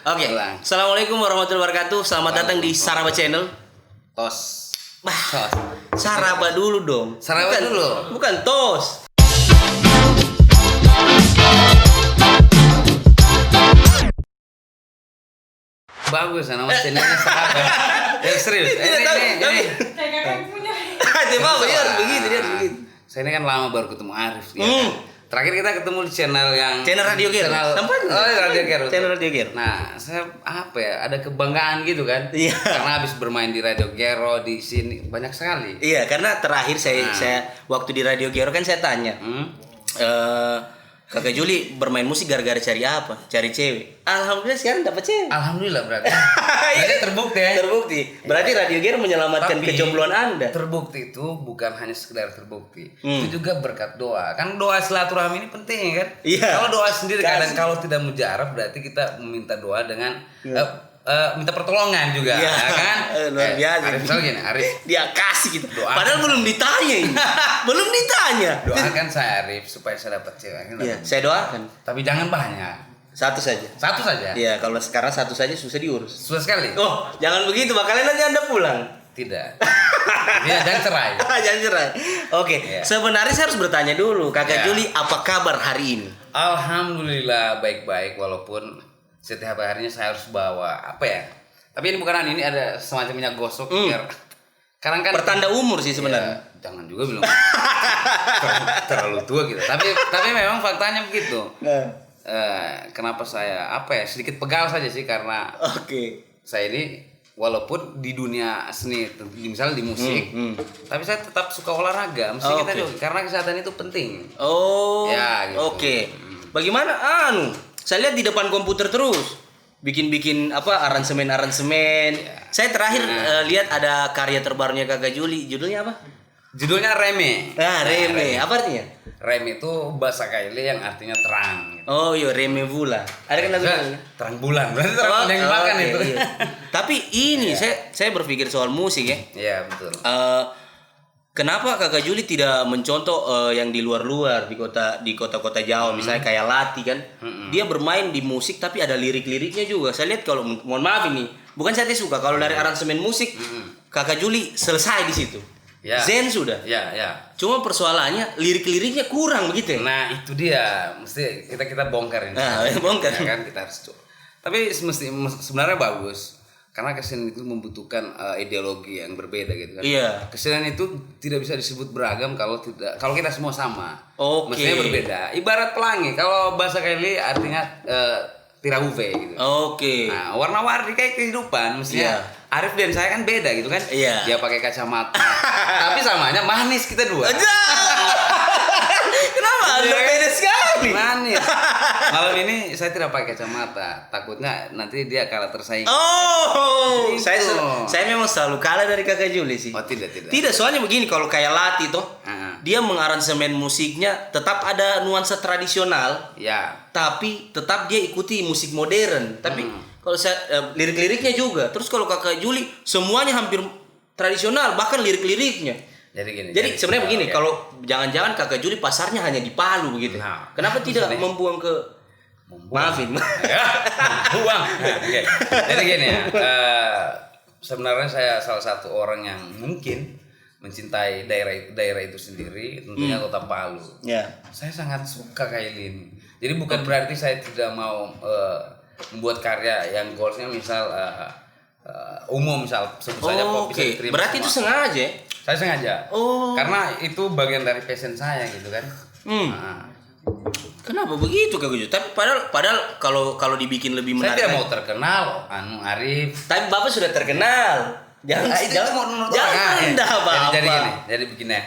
Oke. Assalamualaikum warahmatullahi wabarakatuh. Selamat datang di Saraba Channel. Tos. Saraba dulu dong. Saraba dulu. Bukan tos. Bagus nama channelnya Saraba. Ya serius. Ini. Dia mau dia harus begitu, dia harus begitu. Saya ini kan lama baru ketemu Arif ya. Kan? Terakhir kita ketemu di channel Radio Gear. Radio Gear. Channel Radio Gear. Nah, saya ada kebanggaan gitu kan. Iya. Karena habis bermain di Radio Gero di sini banyak sekali. Iya, karena terakhir saya waktu di Radio Gero kan saya tanya. Kakak Juli bermain musik gara-gara cari apa? Cari cewek. Alhamdulillah sekarang dapat cewek. Alhamdulillah berarti. Berarti terbukti ya. Terbukti. Berarti Radio Gero menyelamatkan kejombloan Anda. Terbukti itu bukan hanya sekedar terbukti. Itu juga berkat doa. Kan doa silaturahmi ini penting kan? Iya. Kalau doa sendiri kadang kalau tidak mujarab berarti kita meminta doa dengan minta pertolongan juga, ya kan? Luar biasa. Arif misalnya gini, Arif dia kasih gitu. Doakan. Padahal belum ditanya ini. Belum ditanya. Doakan saya Arif supaya saya dapat cewek. Iya, saya doakan. Tapi jangan banyak. Satu saja. Satu saja. Iya, kalau sekarang satu saja susah diurus. Susah sekali. Oh, jangan begitu, bakalan nanti Anda pulang. Tidak. Dia jangan cerai. Jangan cerai. Oke, sebenarnya saya harus bertanya dulu, Kakak Juli, apa kabar hari ini? Alhamdulillah baik-baik walaupun setiap harinya saya harus bawa apa ya? Tapi ini bukan ini ada semacam minyak gosok biar karena kan pertanda umur sih sebenarnya. Ya, jangan juga bilang terlalu tua gitu. Tapi memang faktanya begitu. Kenapa saya sedikit pegal saja sih karena saya ini walaupun di dunia seni misalnya di musik tapi saya tetap suka olahraga mesti kita juga karena kesehatan itu penting. Ya, gitu. Bagaimana saya lihat di depan komputer terus bikin aransemen. Saya terakhir lihat ada karya terbarunya Kakak Juli, judulnya apa? Judulnya Reme. Reme. Apa artinya? Reme itu bahasa Kaili yang artinya terang. Gitu. Oh iya, Reme Vula. Ada kan lagunya? Terang bulan. Berarti terang yang dimakan itu. Iya. Tapi ini saya berpikir soal musik ya. Iya, betul. Kenapa Kakak Juli tidak mencontoh yang di luar-luar di kota-kota Jawa misalnya kayak Lati kan? Dia bermain di musik tapi ada lirik-liriknya juga. Saya lihat kalau mohon maaf ini, bukan saya suka kalau dari aransemen musik Kakak Juli selesai di situ. Ya. Zen sudah. Ya. Cuma persoalannya lirik-liriknya kurang begitu ya. Nah, itu dia. Mesti kita bongkar ini. Bongkar. Ya kan kita harus coba. Tapi sebenarnya bagus. Karena kesenian itu membutuhkan ideologi yang berbeda gitu kan. Iya. Kesenian itu tidak bisa disebut beragam kalau kita semua sama. Mestinya berbeda. Ibarat pelangi. Kalau bahasa Kaili artinya tirauve gitu. Nah, warna-warni kayak kehidupan mestinya. Arif dan saya kan beda gitu kan. Iya. Dia pakai kacamata. Tapi samanya manis kita dua. Kenapa? Anda beda sekali. Manis. Malam ini saya tidak pakai kacamata. Takutnya nanti dia kalah tersaing. Gitu. Saya memang selalu kalah dari Kakak Juli sih. Oh, tidak. Tidak, soalnya begini, kalau kayak Lati toh, dia mengaransemen musiknya tetap ada nuansa tradisional. Ya. Tapi tetap dia ikuti musik modern. Tapi kalau saya lirik-liriknya juga. Terus kalau Kakak Juli semuanya hampir tradisional, bahkan lirik-liriknya. Jadi sebenarnya begini, kalau jangan-jangan Kakak Juli pasarnya hanya di Palu begitu. Nah, kenapa tidak membuang ke maafin? Buang. Jadi gini ya. Sebenarnya saya salah satu orang yang mungkin mencintai daerah itu sendiri, tentunya Kota Palu. Ya. Saya sangat suka kayak ini. Jadi bukan berarti saya tidak mau membuat karya yang goalsnya misal umum misal sebut saja pop bisa diterima. Berarti itu sengaja? Saya sengaja. Karena itu bagian dari passion saya gitu kan. Kenapa begitu Kak Gujo? Tapi padahal kalau dibikin lebih menarik. Saya tidak mau terkenal, Arif. Tapi Bapak sudah terkenal. Jangan Bapak. Jadi begini.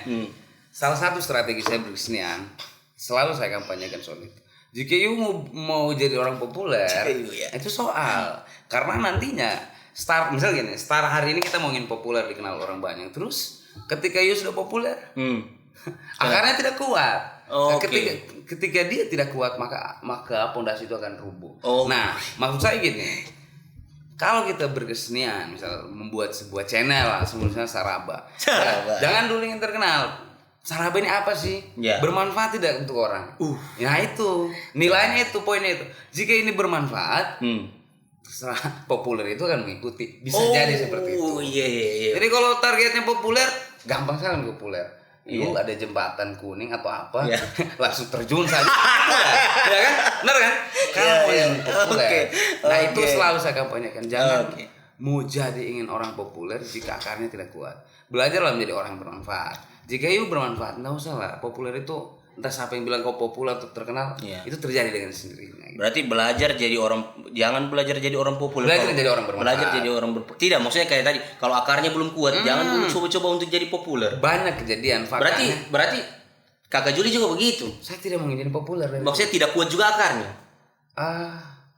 Salah satu strategi saya berkesenian selalu saya kampanyekan soal itu. Jika you mau jadi orang populer, itu soal. Karena nantinya star hari ini kita mau ingin populer dikenal orang banyak. Terus ketika you sudah populer, akarnya tidak kuat. Ketika dia tidak kuat maka pondasi itu akan rubuh. Nah, maksud saya gini. Kalau kita berkesenian, misal membuat sebuah channel lah, misalnya Saraba. Jangan dulu ingin terkenal. Saraba ini apa sih? Bermanfaat tidak untuk orang? Nah itu nilainya itu, poinnya itu. Jika ini bermanfaat, terserah, populer itu kan mengikuti, bisa jadi seperti itu. Oh iya. Jadi kalau targetnya populer, gampang sekali populer. Lu ada jembatan kuning atau apa, langsung terjun saja. Ya kan? Benar kan? Kamu yang populer. Nah itu selalu saya kampanyekan. Jangan mau jadi ingin orang populer jika akarnya tidak kuat. Belajarlah menjadi orang yang bermanfaat. Jika you bermanfaat, nggak usah lah. Populer itu entah siapa yang bilang kau populer atau terkenal, itu terjadi dengan sendirinya. Gitu. Berarti belajar jadi orang, jangan belajar jadi orang populer. Belajar jadi orang bermanfaat. Belajar jadi orang tidak, maksudnya kayak tadi, kalau akarnya belum kuat, jangan dulu coba-coba untuk jadi populer. Banyak kejadian faktanya. Berarti Kakak Juli juga begitu. Saya tidak mau jadi populer. Maksudnya tidak kuat juga akarnya.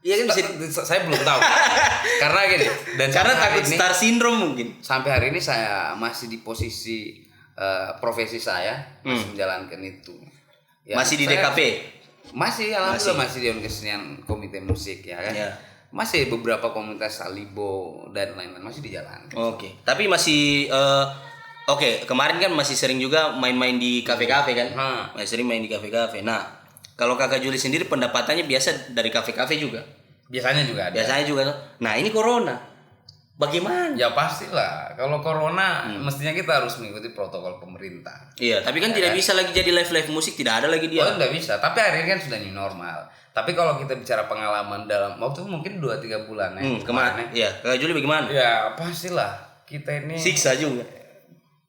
Iya kan saya belum tahu. Karena gini, dan karena takut ini, star syndrome mungkin. Sampai hari ini saya masih di posisi profesi saya masih menjalankan itu. Ya, masih di DKP. Masih, alhamdulillah masih di kesenian komite musik ya kan. Ya. Masih beberapa komunitas Salibo dan lain-lain masih dijalankan. Oke. Tapi masih kemarin kan masih sering juga main-main di kafe-kafe kan? Masih sering main di kafe-kafe. Nah, kalau Kakak Juli sendiri pendapatannya biasa dari kafe-kafe juga? Biasanya juga ada. Biasanya juga. Nah, ini corona. Bagaimana? Ya pastilah. Kalau corona mestinya kita harus mengikuti protokol pemerintah. Iya, tapi kan tidak bisa lagi jadi live musik, tidak ada lagi dia. Oh, tidak bisa. Tapi hari ini kan sudah new normal. Tapi kalau kita bicara pengalaman dalam waktu mungkin 2-3 bulan ya. Kemarin. Iya, Kakak Juli bagaimana? Ya, pastilah. Kita ini siksa juga.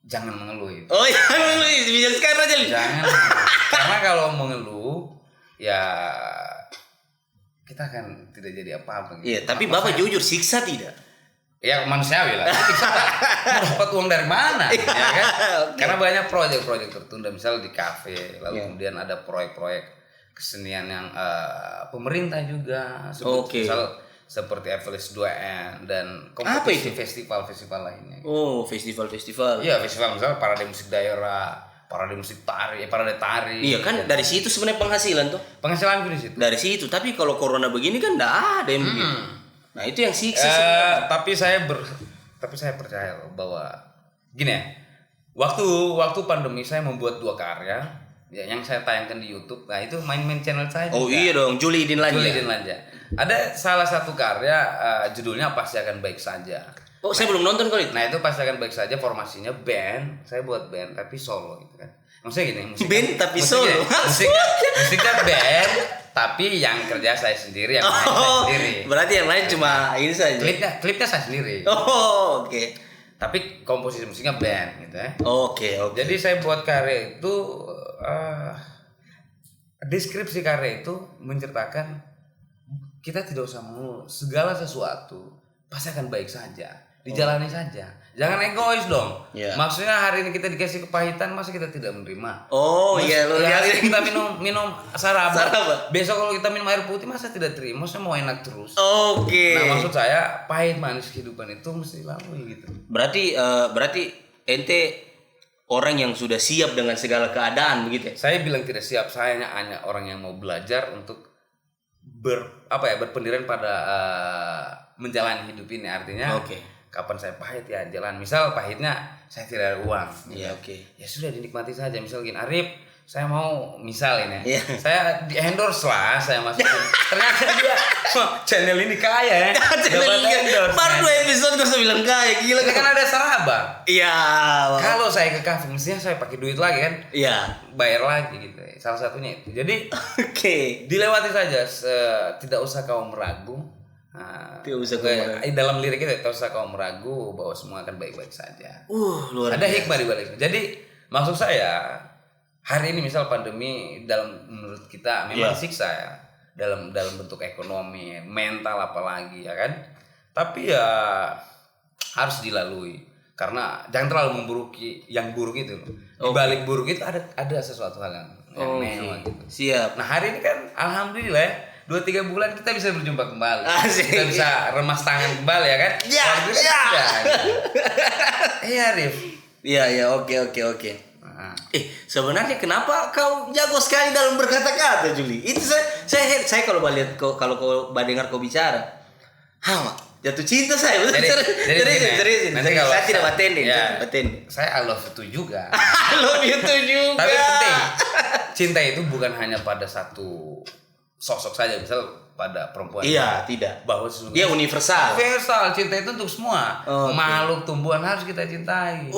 Jangan mengeluh itu. Oh iya, mengeluh. Bisa sekarang aja. Jangan. Karena kalau mengeluh ya kita akan tidak jadi apa-apa gitu. Iya, tapi Bapak jujur siksa tidak? Ya manusiawi lah. Mau dapat uang dari mana? Ya kan? Karena banyak proyek-proyek tertunda, misalnya di kafe, lalu kemudian ada proyek-proyek kesenian yang pemerintah juga, misal seperti FLS 2N dan kompetisi festival-festival lainnya. Oh, festival-festival. Iya, festival misalnya parade musik daerah, parade musik tari, parade tari. Iya kan, dari situ sebenarnya penghasilan tuh. Penghasilan di situ. Dari situ, tapi kalau corona begini kan enggak ada yang begitu. Nah, itu yang siksa tapi saya percaya bahwa gini ya. Waktu pandemi saya membuat 2 karya ya, yang saya tayangkan di YouTube. Nah, itu main channel saya. Oh juga. Iya dong, Juli Idin Lanja. Ada salah satu karya judulnya Pasti Akan Baik Saja. Oh, saya belum nonton kali itu. Nah, itu Pasti Akan Baik Saja, formasinya band. Saya buat band tapi solo gitu kan. Maksudnya gini, band tapi solo. Musiknya band tapi yang kerja saya sendiri, yang main saya sendiri. Berarti yang lain cuma ini saja. Klipnya saya sendiri. Oh, oke. Tapi komposisi musiknya band gitu ya. Oke. Jadi saya buat karya itu deskripsi karya itu menceritakan kita tidak usah mengeluh, segala sesuatu pasti akan baik saja, dijalani saja, jangan egois dong. Maksudnya hari ini kita dikasih kepahitan, masa kita tidak menerima? Iya, hari ini kita minum saraba. Besok kalau kita minum air putih, masa tidak terima? Maksudnya mau enak terus. Oke. Nah, maksud saya pahit manis kehidupan itu mesti dilalui gitu. Berarti ente orang yang sudah siap dengan segala keadaan begitu ya? Saya bilang tidak siap, saya hanya orang yang mau belajar untuk berpendirian pada menjalani hidup ini. Artinya kapan saya pahit ya jalan. Misal pahitnya saya tidak ada uang. Iya, ya sudah dinikmati saja. Misal gini, Arif, saya mau misal ini, saya di endorse lah, saya masukin. Ternyata dia channel ini kaya ya. Dapat endorse. Baru 2 episode terus bilang kaya, gila kan ada saraba. Iya. Kalau saya ke kafe mestinya saya pakai duit lagi kan. Iya. Bayar lagi gitu. Salah satunya itu. Jadi dilewati saja, tidak usah kau meragu. Dalam lirik itu tidak usah kau meragu bahwa semua akan baik-baik saja. Luar ada hikmah di balik. Jadi maksud saya hari ini misal pandemi menurut kita memang siksa ya, dalam bentuk ekonomi, mental apalagi ya kan. Tapi ya harus dilalui karena jangan terlalu memburuki yang buruk itu. Di balik buruk itu ada sesuatu hal yang mewah gitu. Siap. Nah, hari ini kan alhamdulillah 2-3 bulan kita bisa berjumpa kembali. Kita bisa remas tangan kembali ya kan? Iya. Iya, Rif. Iya, oke. Sebenarnya kenapa kau jago sekali dalam berkata-kata, Juli? Itu saya kalau lihat kalau kau dengar kau bicara, jatuh cinta saya. Jadi saya tidak batenin. Saya I love you juga. I love you juga. Tapi penting, cinta itu bukan hanya pada satu sosok saja. Misal pada perempuan. Iya, tidak. Bahwa Dia universal. Universal, cinta itu untuk semua. Oke. Makhluk tumbuhan harus kita cintai.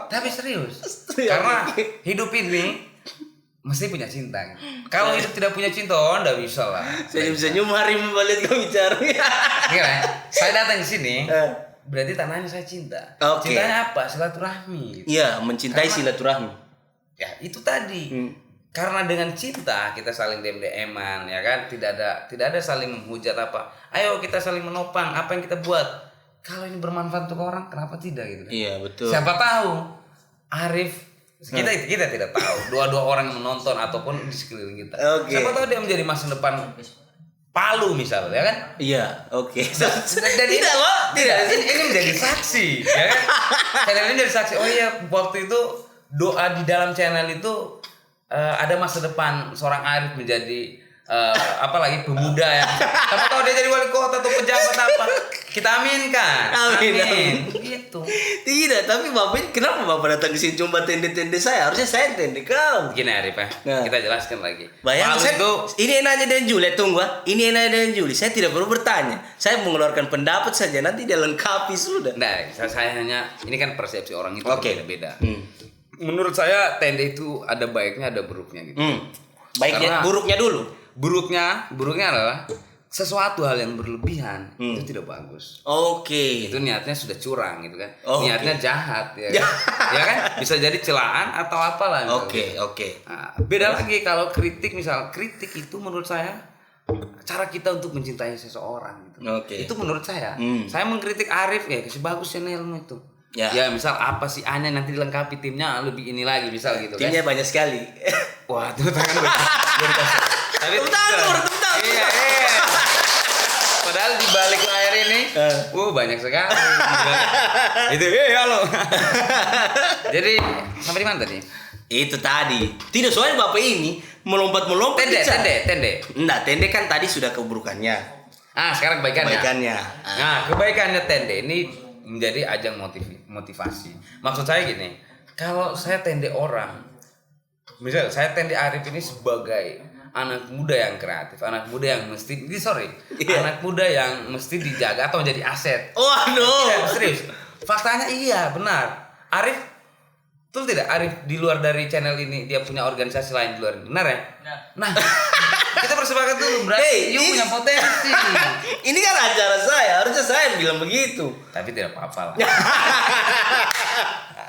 Tapi serius. Karena hidup ini mesti punya cinta. Kalau hidup tidak punya cinta, enggak bisa lah. Senyum-senyum hari membalik kau bicara. Kan? Saya datang di sini, berarti tandanya saya cinta. Oke. Cintanya apa? Silaturahmi. Iya, mencintai silaturahmi. Ya, itu tadi. Karena dengan cinta kita saling DM-an, ya kan? Tidak ada saling menghujat apa. Ayo kita saling menopang apa yang kita buat. Kalau ini bermanfaat untuk orang, kenapa tidak gitu kan? Iya, betul. Siapa tahu Arif kita tidak tahu dua orang yang menonton ataupun di sekeliling kita. Oke. Siapa tahu dia menjadi masa depan Palu misalnya, ya kan? Iya, oke. Dan tidak loh, tidak. Ini menjadi saksi, ya kan? Channel ini jadi saksi. Oh iya, waktu itu doa di dalam channel itu ada masa depan seorang Arif menjadi apalagi pemuda ya. Siapa tahu dia jadi wali kota atau pejabat apa. Kita aminkan. Amin. Gitu. Tidak, tapi Bapak kenapa Bapak datang ke sini cuma tende-tende saya? Harusnya saya tende kau. Gini Arif ya, Nah. kita jelaskan lagi. Bayangkan Palu saya, itu ini enaknya dengan Juli, tunggu ini enaknya dengan Juli. Saya tidak perlu bertanya. Saya mengeluarkan pendapat saja, nanti dia lengkapi sudah. nah, saya hanya ini kan persepsi orang itu Oke. beda-beda. Menurut saya tende itu ada baiknya ada buruknya gitu. Baiknya, Karena- buruknya dulu. Buruknya adalah sesuatu hal yang berlebihan itu tidak bagus. Oke. Itu niatnya sudah curang gitu kan. Oh, Niatnya jahat ya. Kan? Ya kan? Bisa jadi celaan atau apalah. Oke. Nah, beda lagi kalau kritik itu menurut saya cara kita untuk mencintai seseorang gitu. Oke. Itu menurut saya. Saya mengkritik Arif ya kasih bagus channelmu itu. Ya. Misal apa sih Anya nanti dilengkapi timnya lebih ini lagi misal gitu kan. Timnya banyak sekali. Wah, tepuk tangan dulu. Tapi Tepuk tangan. Iya. Padahal di balik layar ini, banyak sekali. Itu, halo. Jadi sampai di mana tadi? Itu tadi. Tidak, soalnya Bapak ini melompat-melompat. Tende. Enggak, tende kan tadi sudah keburukannya. Sekarang kebaikannya. Kebaikannya. Nah, kebaikannya tende ini menjadi ajang motivasi. Maksud saya gini, kalau saya tende orang, misal saya tende Arif ini sebagai anak muda yang kreatif, anak muda yang mesti, anak muda yang mesti dijaga atau menjadi aset. Waduh. Iya, serius. Faktanya iya, benar. Arif, betul tidak? Arif di luar dari channel ini dia punya organisasi lain di luar ini, benar ya? Nah, kita bersepakat dulu, berarti you punya potensi. Ini kan acara saya, harusnya saya bilang begitu. Tapi tidak apa-apa lah.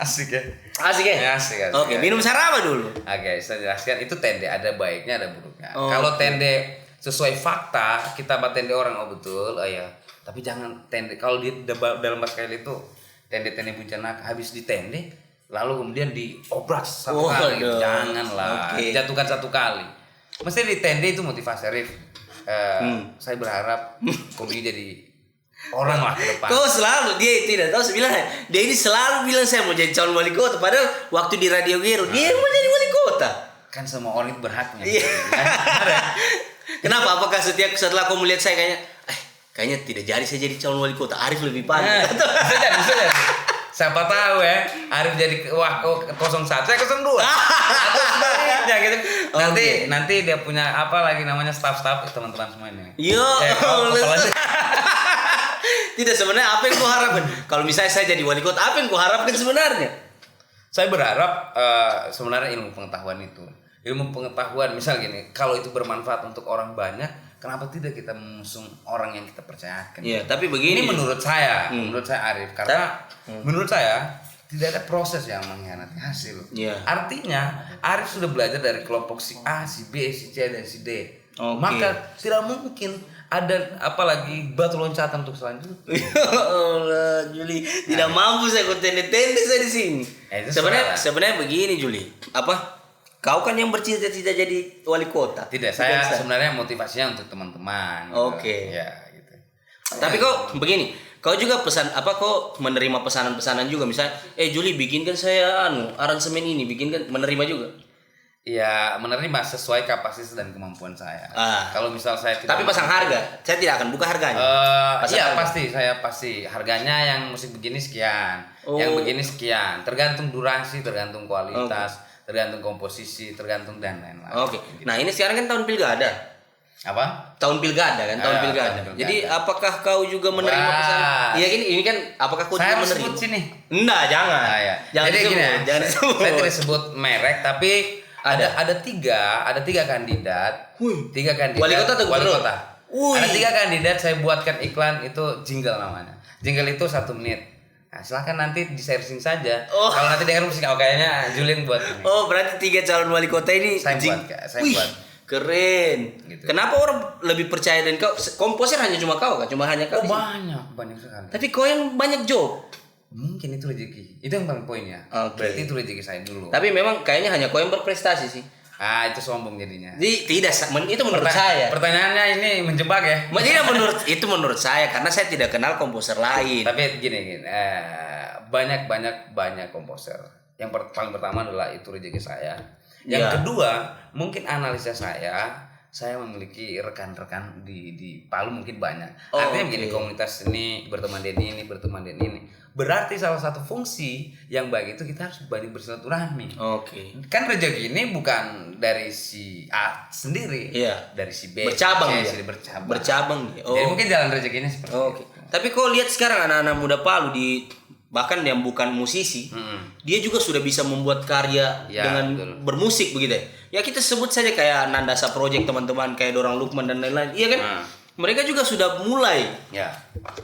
Asik ya. Asik ya? Asik. Oke, minum sarama dulu. Oke, saya jelaskan itu tende ada baiknya ada buruknya. Oh, kalau tende sesuai fakta kita buat tende orang betul, ya. Tapi jangan tende kalau di dalam bahasa itu tende-tende bencana habis di tende lalu kemudian diobrak satu kali. Janganlah. Jatuhkan satu kali. Mesti di tende itu motivasi Arif. Saya berharap Kobi jadi orang lah ke depan. Kau selalu, dia tidak tahu sebenarnya. Dia ini selalu bilang saya mau jadi calon wali kota. Padahal waktu di Radio Gero dia mau jadi wali kota. Kan semua orang itu berhaknya. Iya. Kenapa? Apakah setelah kau melihat saya kayaknya tidak jadi saya jadi calon wali kota. Arif lebih pandai. Bisa jadi. Siapa tahu ya, Arif jadi 01, saya 02. Atau sebaliknya gitu. Nanti dia punya apa lagi namanya staff teman-teman semua ini. Yo. Tidak, sebenarnya apa yang kau harapkan? Kalau misalnya saya jadi wali kota, apa yang kau harapkan sebenarnya? Saya berharap sebenarnya ilmu pengetahuan itu. Ilmu pengetahuan misal gini, kalau itu bermanfaat untuk orang banyak, kenapa tidak kita mengusung orang yang kita percayakan? Iya, tapi begini. Ini menurut saya Arif, karena menurut saya tidak ada proses yang mengkhianati hasil. Iya. Artinya Arif sudah belajar dari kelompok si A, si B, si C dan si D. Oke. Maka tidak mungkin ada apalagi batu loncatan untuk selanjutnya. Ya Allah, Juli, tidak mampu saya ikut tende-tende saya di sini. Sebenarnya begini Juli, kau kan yang bercita-cita jadi wali kota. Tidak, saya sebenarnya motivasinya untuk teman-teman. Oke. Ya, gitu. Tapi kok begini, kau juga kau menerima pesanan-pesanan juga, misalnya, Juli bikinkan saya aransemen ini, bikinkan, menerima juga. Ya, menerima sesuai kapasitas dan kemampuan saya. Kalau misal saya tidak tapi pasang harga, saya tidak akan buka harganya. Iya pasti, saya pasti harganya yang musik begini sekian, yang begini sekian, tergantung durasi, tergantung kualitas, tergantung komposisi, tergantung dan lain-lain. Oke. Nah ini sekarang kan tahun pilkada. Apa? Tahun pilkada kan, tahun Ya, pilkada. tahun pilkada. Jadi apakah kau juga menerima Wah. pesan? Iya ini kan apakah kau Saya juga harus menerima? sebut sini. Enggak, jangan. Nah, ya. Jangan Jadi disebut, gini ya, jangan disebut. saya tidak sebut merek, tapi ada tiga kandidat. Tiga kandidat. Wali kota atau Wali gubernur? kota. Ada 3 kandidat, saya buatkan iklan itu jingle namanya. Jingle itu 1 menit. Nah, silahkan nanti di-sharing saja. Kalau nanti dengar musik, kayaknya Julian buat ini. Oh, berarti 3 calon wali kota ini Saya buat. Keren. Gitu. Kenapa orang lebih percaya dengan kau? Komposer hanya cuma kau kan? Cuma hanya kau. Oh, banyak sekali. Tapi kau yang banyak job. Mungkin itu rezeki. Itu yang paling poinnya. Oke. Berarti itu rezeki saya dulu. Tapi memang kayaknya hanya kau yang berprestasi sih. Itu sombong jadinya. Tidak, itu menurut saya. Pertanyaannya ini menjebak ya. Tidak menurut saya karena saya tidak kenal komposer lain. Tapi gini, banyak komposer. Yang paling pertama adalah itu rezeki saya. Yang kedua, mungkin analisa saya memiliki rekan-rekan di Palu mungkin banyak. Artinya begini, komunitas ini berteman ini. Berarti salah satu fungsi yang baik itu kita harus banyak bersilaturahmi. Kan rezeki ini bukan dari si A sendiri, dari si B, bercabang. Jadi mungkin jalan rezekinya seperti itu. Tapi kau lihat sekarang anak-anak muda Palu bahkan yang bukan musisi, dia juga sudah bisa membuat karya dengan bermusik begitu ya. Ya kita sebut saja kayak Nandasa Project teman-teman kayak Dorang Lukman dan lain-lain. Iya kan? Mereka juga sudah mulai. Ya.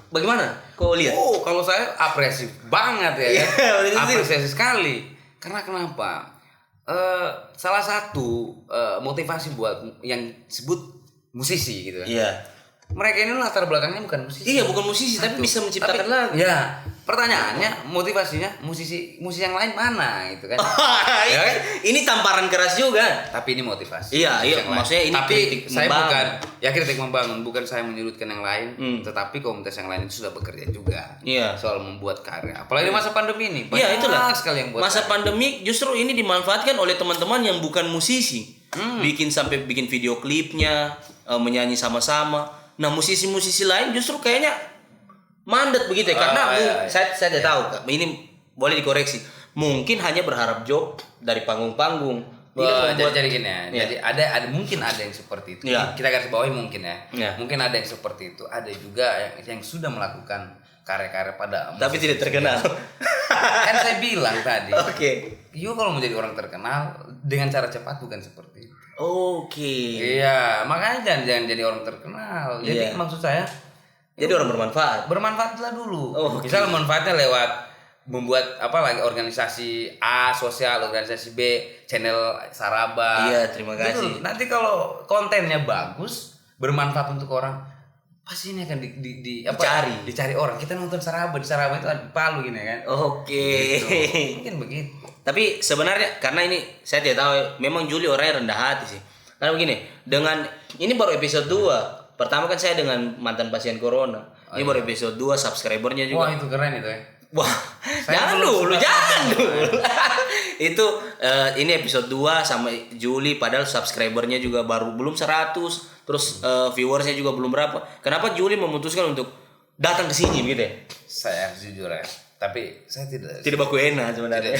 Bagaimana kau lihat? Kalau saya apresiasi banget ya. Apresiasi sekali. Karena kenapa? Salah satu motivasi buat yang disebut musisi gitu. Iya. Mereka ini latar belakangnya bukan musisi. Iya, bukan musisi tapi bisa menciptakan lagu. Ya. Pertanyaannya, motivasinya musisi yang lain mana gitu kan? Ya kan? Ini tamparan keras juga. Tapi ini motivasi. Iya, maksudnya ini kritik saya membangun. Kritik membangun, bukan saya menyudutkan yang lain, tetapi komunitas yang lain itu sudah bekerja juga. Iya. Soal membuat karya. Apalagi masa pandemi ini. Iya, itulah. Sekali yang buat masa pandemi justru ini dimanfaatkan oleh teman-teman yang bukan musisi. Bikin video klipnya, menyanyi sama-sama. Nah, musisi-musisi lain justru kayaknya mandat begitu ya, karena saya tidak tahu Kak. Ini boleh dikoreksi. Mungkin hanya berharap job dari panggung-panggung. Jadi gini ya. Jadi ada mungkin ada yang seperti itu. Kita garis bawahi mungkin ya. Mungkin ada yang seperti itu. Ada juga yang sudah melakukan karya-karya pada tapi tidak terkenal. Kan saya bilang tadi. You kalau menjadi orang terkenal dengan cara cepat bukan seperti itu. Iya, makanya jangan jadi orang terkenal. Jadi maksud saya jadi orang bermanfaat. Bermanfaatlah dulu. Misalnya manfaatnya lewat membuat organisasi A sosial, organisasi B channel Saraba. Iya, terima kasih. Nanti kalau kontennya bagus, bermanfaat untuk orang, pasti ini akan dicari orang. Kita nonton Saraba, di Saraba itu ada Palu gini kan. Gitu. Mungkin begitu. Tapi sebenarnya karena ini saya tidak tahu, memang Juli orangnya rendah hati sih. Karena begini, ini baru episode 2. Pertama kan saya dengan mantan pasien corona. Ini baru episode 2, subscribernya juga. Wah, itu keren itu ya. Wah, jangan dulu. Itu ini episode 2 sama Juli, padahal subscribernya juga belum 100. Terus viewersnya juga belum berapa. Kenapa Juli memutuskan untuk datang ke sini gitu ya? Saya jujur ya. Tapi saya tidak baku enak sebenarnya.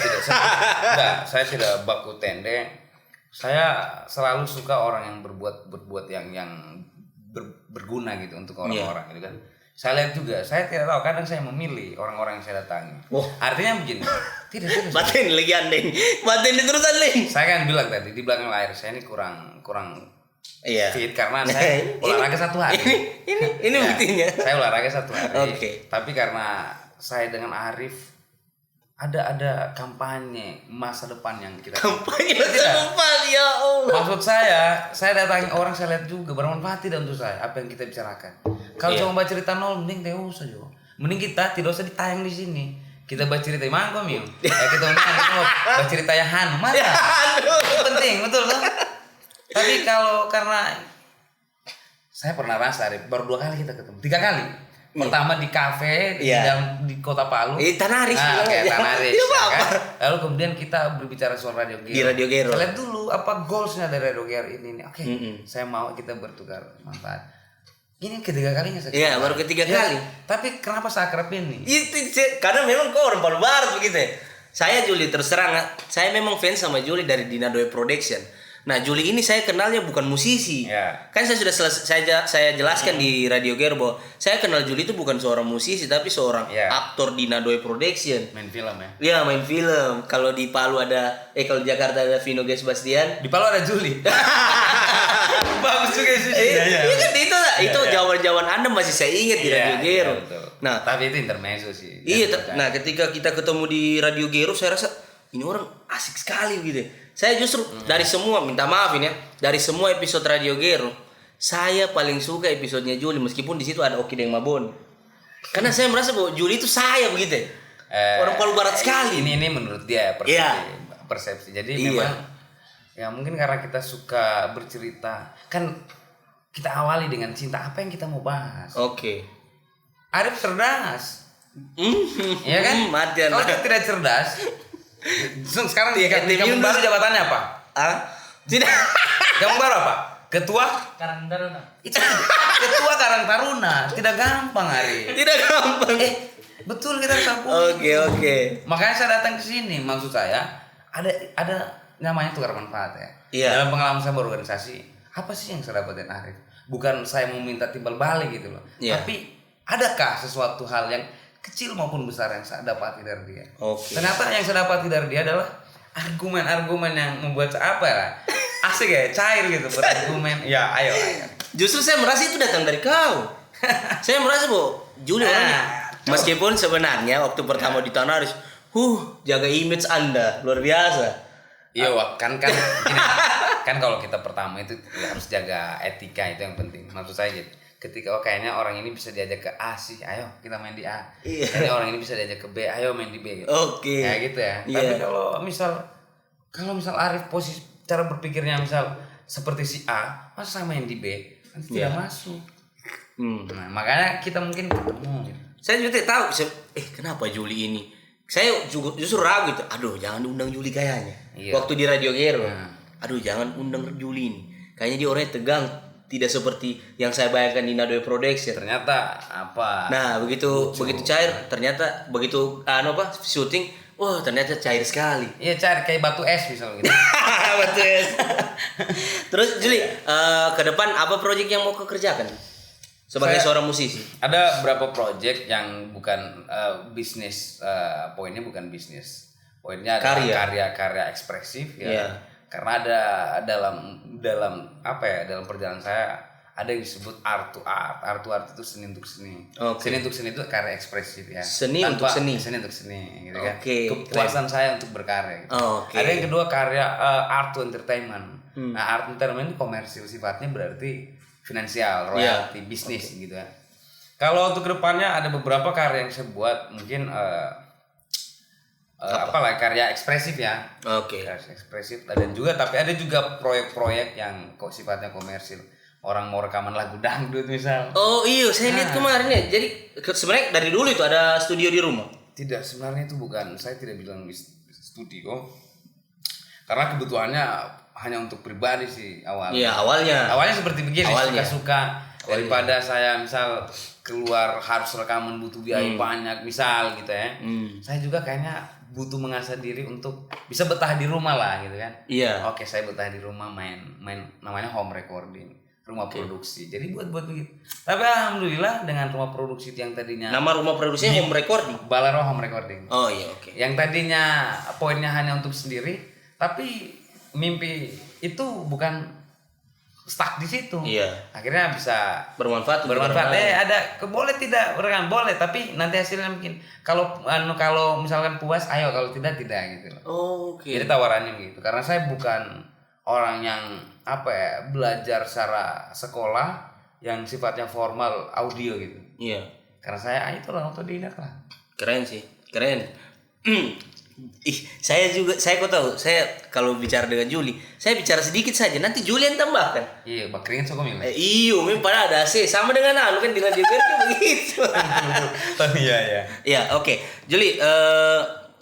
Saya tidak baku tende. Saya selalu suka orang yang berbuat yang berguna gitu untuk orang-orang gitu kan. Saya lihat juga, saya tidak tahu, kadang saya memilih orang-orang yang saya datangi. Artinya begini. Tidak. Batin lagi andeng. Batin terusan Leng. Saya kan bilang tadi di belakang layar saya ini kurang fit karena saya olahraga 1 hari. Ini buktinya. Saya olahraga 1 hari. Tapi karena saya dengan Arif ada kampanye masa depan yang kita kampanye masa depan ya Allah. Maksud saya datangi orang, saya lihat juga bermanfaat tidak untuk saya apa yang kita bicarakan. Kalau cuma baca cerita nol, mending tidak usah juga. Mending kita tidak usah ditayang di sini. Kita baca cerita mana kok Miu? Kita baca cerita ya Hanu mana? Itu penting betul kan? Tapi karena saya pernah rasa baru 2 kali kita ketemu, 3 kali. Pertama di kafe di Kota Palu. Tanaris. Tanaris. Kan? Lalu kemudian kita berbicara soal Radio Gero. Di Radio Gero. Saya lihat dulu apa goalsnya dari Radio Gero ini. Saya mau kita bertukar manfaat. Ini ketiga kalinya saya. Iya, baru ketiga kali. Tapi kenapa saya akrab ini? Karena memang kau orang Palu Barat begitu ya. Saya Juli terus terang, saya memang fans sama Juli dari Dina Doi Production. Nah, Juli ini saya kenalnya bukan musisi. Ya. Kan saya sudah saya jelaskan di Radio Gerbo. Saya kenal Juli itu bukan seorang musisi tapi seorang aktor di Nadoe Production. Main film ya. Iya, main film. Kalau di Palu ada kalau di Jakarta ada Vino Gesbastian. Di Palu ada Juli. Bagus juga sih. Iya kan itu jawaban Anda masih saya ingat di Radio Gero. Nah, tapi itu intermezzo sih. Iya, nah ketika kita ketemu di Radio Gero saya rasa ini orang asik sekali gitu. Saya justru dari semua, minta maaf ini ya, dari semua episode Radio Gero, saya paling suka episodenya Juli meskipun di situ ada Oki Deng Mabon. Karena saya merasa bahwa Juli itu saya begitu. Orang Palu Barat sekali. Ini menurut dia persepsi. Jadi memang ya mungkin karena kita suka bercerita, kan kita awali dengan cinta, apa yang kita mau bahas. Oke. Arif cerdas. Iya kan? Matian. Kalau dia tidak cerdas, sekarang di kamu baru jabatannya apa? Tidak. Kamu baru apa? Ketua Karang Taruna. Itu Ketua Karang Taruna. Tidak gampang, Ari. Tidak gampang. Betul, kita harus akui. Oke. Makanya saya datang ke sini. Maksud saya ada namanya tukar manfaat ya. Iya. Dalam pengalaman saya berorganisasi, apa sih yang saya dapatin Arif? Bukan saya mau minta timbal balik gitu loh. Iya. Tapi adakah sesuatu hal yang kecil maupun besar yang saya dapati dari dia? Oke. Ternyata yang saya dapati dari dia adalah argumen-argumen yang membuat saya apa ya? Asik ya, cair gitu berargumen. Ya, ayo. Justru saya merasa itu datang dari kau. Saya merasa bahwa Juli orangnya. Meskipun sebenarnya waktu pertama di Tanah Aris, jaga image Anda luar biasa. Iya, kan gini, kan kalau kita pertama itu harus jaga etika, itu yang penting. Maksud saya gitu. Ketika kayaknya orang ini bisa diajak ke A sih, ayo kita main di A. Iya. Kayaknya orang ini bisa diajak ke B, ayo main di B. Gitu. Oke. Ya gitu ya. Iya. Tapi kalau misal Arif posisi cara berpikirnya misal seperti si A, masa saya main di B, nanti tidak masuk. Nah, makanya kita mungkin ketemu. Saya juga tidak tahu kenapa Juli ini. Saya justru ragu gitu. Aduh, jangan undang Juli kayaknya. Iya. Waktu di Radio Gero. Aduh, jangan undang Juli ini. Kayaknya dia orangnya tegang, tidak seperti yang saya bayangkan di Nadoe Production. Ternyata apa? Nah, begitu cair, ternyata begitu syuting, wah ternyata cair sekali. Iya, cair kayak batu es misalnya gitu. Batu es. Terus Juli, ke depan apa proyek yang mau kau kerjakan sebagai seorang musisi? Ada beberapa proyek yang bukan bisnis, poinnya bukan bisnis. Poinnya adalah karya ekspresif ya. Yeah. Karena ada dalam apa ya, dalam perjalanan saya ada yang disebut art to art. Art to art itu seni untuk seni. Okay. Seni untuk seni itu karya ekspresif ya. Seni untuk seni gitu kan. Kepuasan saya untuk berkarya gitu. Ada yang kedua karya art to entertainment. Nah, art entertainment itu komersil sifatnya, berarti finansial, royalti, bisnis gitu ya. Kalau untuk kedepannya ada beberapa karya yang saya buat, mungkin karya ekspresif ya. Karya ekspresif dan juga, tapi ada juga proyek-proyek yang kok sifatnya komersil. Orang mau rekaman lagu dangdut misal. Oh iya, saya lihat kemarin ya. Jadi sebenarnya dari dulu itu ada studio di rumah. Tidak, sebenarnya itu bukan. Saya tidak bilang studio. Karena kebutuhannya hanya untuk pribadi sih awalnya. Iya, awalnya. Awalnya seperti begini, suka-suka. Daripada saya misal keluar harus rekaman butuh biaya banyak misal gitu ya. Saya juga kayaknya butuh mengasah diri untuk bisa betah di rumah lah gitu kan. Iya. Oke, saya betah di rumah main namanya home recording, rumah produksi. Jadi buat begitu. Tapi alhamdulillah dengan rumah produksi yang tadinya, nama rumah produksinya home recording. Balaro Home Recording. Oh iya, oke. Yang tadinya poinnya hanya untuk sendiri, tapi mimpi itu bukan stuck di situ. Iya. Akhirnya bisa bermanfaat. Boleh tidak rekam boleh, tapi nanti hasilnya mungkin kalau misalkan puas ayo, kalau tidak gitu. Oke. Jadi tawarannya gitu. Karena saya bukan orang yang belajar secara sekolah yang sifatnya formal audio gitu. Iya. Karena saya itulah autodidak lah. Keren sih. Keren. Saya kok tahu, saya kalau bicara dengan Juli, saya bicara sedikit saja, nanti Juli yang tambahkan. Iya, bakringin sok milih. Iyo, padahal ada AC sama dengan kan di Radio Gero begitu. Iya. Iya, oke. Juli,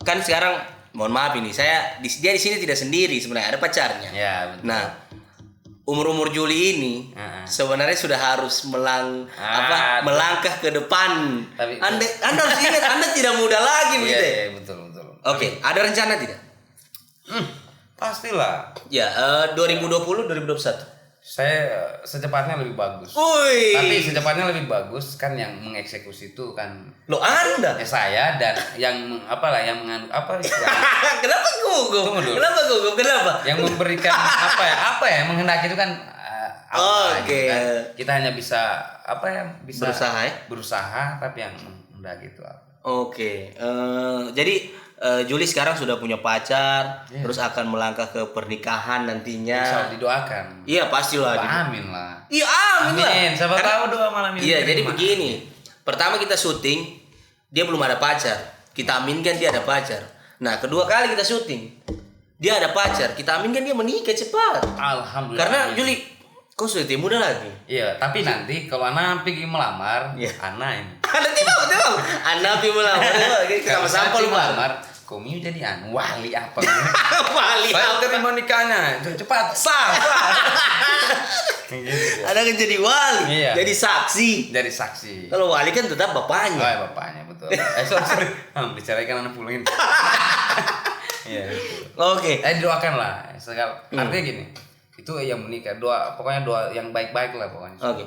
kan sekarang mohon maaf ini, dia di sini tidak sendiri sebenarnya, ada pacarnya. Iya, betul. Nah, umur Juli ini sebenarnya sudah harus melangkah ke depan. Tapi, Anda harus ingat, Anda tidak muda lagi begitu. Iya, betul. Oke, ada rencana tidak? Pastilah. Ya, 2020 2021. Saya secepatnya lebih bagus. Woi. Tapi secepatnya lebih bagus kan yang mengeksekusi itu kan Lo Anda. saya dan yang yang apa istilahnya? Kenapa gugup? Tunggu dulu. Kenapa gugup? Kenapa? Yang memberikan menghendaki itu kan Allah, Oke. gitu kan. Kita hanya bisa bisa Berusaha ya? berusaha tapi yang menghendaki itu apa? Oke. Jadi Juli sekarang sudah punya pacar, terus akan melangkah ke pernikahan nantinya. Bisa didoakan. Iya, pastilah. Amin lah. Iya, amin lah. Amin. Siapa tahu doa malam ini. Iya, jadi diterima. begini. Pertama kita syuting, dia belum ada pacar. Kita aminkan dia ada pacar. Nah, kedua kali kita syuting, dia ada pacar. Kita aminkan dia menikah cepat. Alhamdulillah. Karena Juli, kok sudah muda lagi? Iya, tapi nanti kalau anak pergi melamar, anak ini. Nanti mau. Anak pi melamar. Kita sama sampel lu, melamar, komi jadi wali apa? Wali. Saya terima nikahnya, cepat sah. Ada kan jadi wali, Iya. jadi saksi. Jadi saksi. Kalau wali kan tetap bapaknya. Oh, ya, bapaknya betul. Sorry. Diceraikan anak puluhin. Iya. Oke. Doakan lah. Artinya gini, itu yang menikah pokoknya doa yang baik-baik lah pokoknya. Oke.